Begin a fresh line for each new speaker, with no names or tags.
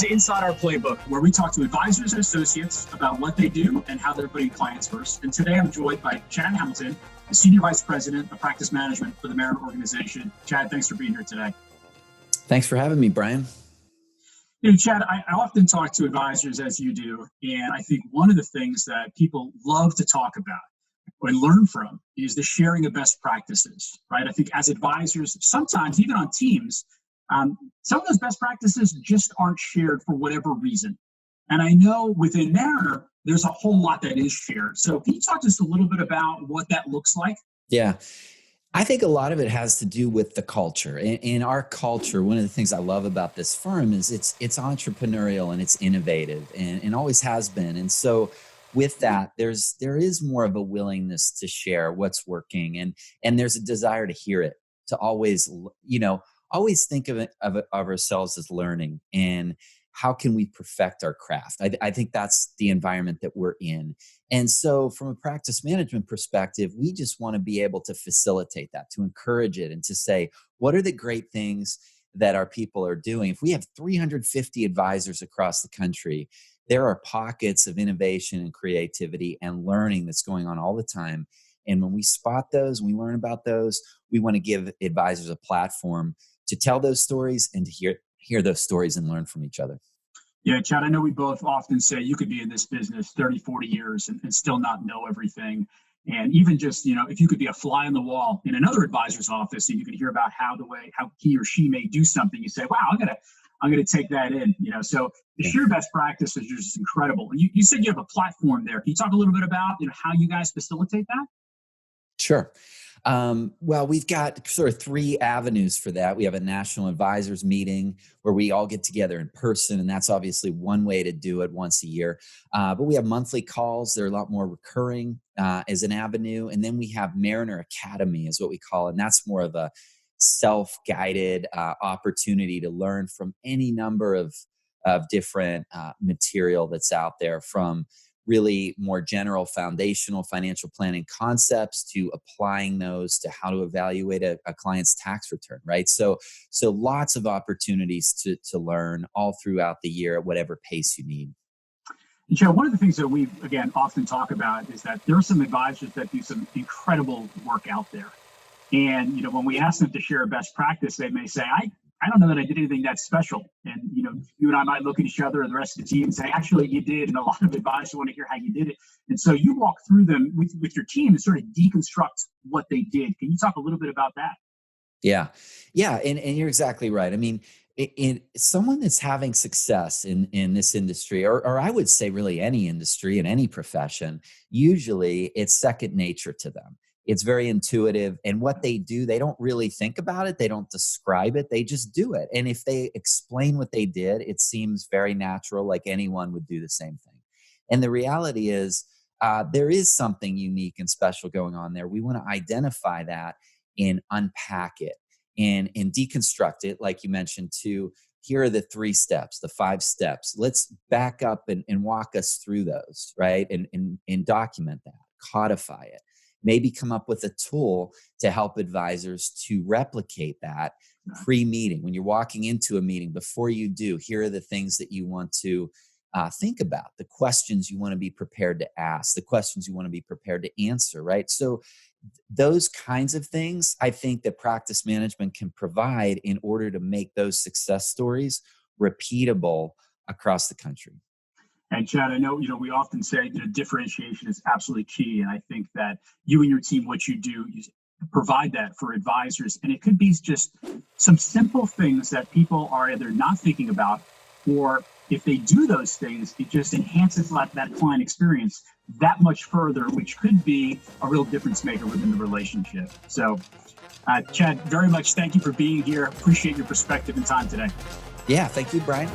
to Inside Our Playbook, where we talk to advisors and associates about what they do and how they're putting clients first. And today I'm joined by Chad Hamilton, the Senior Vice President of Practice Management for the Merit Organization. Chad, thanks for being here today.
Thanks for having me, Brian.
Chad, I often talk to advisors as you do, and I think one of the things that people love to talk about and learn from is the sharing of best practices, right? I think as advisors, sometimes even on teams, some of those best practices just aren't shared for whatever reason. And I know within Mariner, there's a whole lot that is shared. So can you talk to us a little bit about what that looks like?
Yeah. I think a lot of it has to do with the culture. In our culture, one of the things I love about this firm is it's entrepreneurial and it's innovative and always has been. And so with that, there is more of a willingness to share what's working and there's a desire to hear it, to always, always think of ourselves as learning and how can we perfect our craft? I think that's the environment that we're in. And so from a practice management perspective, we just want to be able to facilitate that, to encourage it and to say, what are the great things that our people are doing? If we have 350 advisors across the country, there are pockets of innovation and creativity and learning that's going on all the time. And when we spot those, we learn about those, we want to give advisors a platform to tell those stories and to hear those stories and learn from each other.
Yeah, Chad, I know we both often say you could be in this business 30, 40 years and still not know everything. And even just, if you could be a fly on the wall in another advisor's office and you could hear about how he or she may do something, you say, wow, I'm gonna take that in. So the sheer best practice is just incredible. And you said you have a platform there. Can you talk a little bit about how you guys facilitate that?
Sure. Well, we've got sort of three avenues for that. We have a national advisors meeting where we all get together in person, and that's obviously one way to do it once a year. But we have monthly calls. They're a lot more recurring as an avenue. And then we have Mariner Academy is what we call it. And that's more of a self-guided opportunity to learn from any number of different material that's out there, from really more general foundational financial planning concepts to applying those to how to evaluate a client's tax return, right? So lots of opportunities to learn all throughout the year at whatever pace you need.
And Joe, one of the things that we, again, often talk about is that there are some advisors that do some incredible work out there. And, when we ask them to share a best practice, they may say, I don't know that I did anything that special. And, you and I might look at each other or the rest of the team and say, actually, you did. And a lot of advisors want to hear how you did it. And so you walk through them with your team and sort of deconstruct what they did. Can you talk a little bit about that?
Yeah. And you're exactly right. I mean, in someone that's having success in this industry, or I would say really any industry in any profession, usually it's second nature to them. It's very intuitive. And what they do, they don't really think about it. They don't describe it. They just do it. And if they explain what they did, it seems very natural, like anyone would do the same thing. And the reality is there is something unique and special going on there. We want to identify that and unpack it and deconstruct it, like you mentioned, to here are the 3 steps, the 5 steps. Let's back up and walk us through those, right? And document that, codify it. Maybe come up with a tool to help advisors to replicate that pre-meeting. When you're walking into a meeting, before you do, here are the things that you want to think about, the questions you want to be prepared to ask, the questions you want to be prepared to answer, right? So those kinds of things, I think that practice management can provide in order to make those success stories repeatable across the country.
And Chad, I know, we often say differentiation is absolutely key. And I think that you and your team, what you do, you provide that for advisors. And it could be just some simple things that people are either not thinking about, or if they do those things, it just enhances that client experience that much further, which could be a real difference maker within the relationship. So, Chad, very much thank you for being here. Appreciate your perspective and time today.
Yeah, thank you, Brian.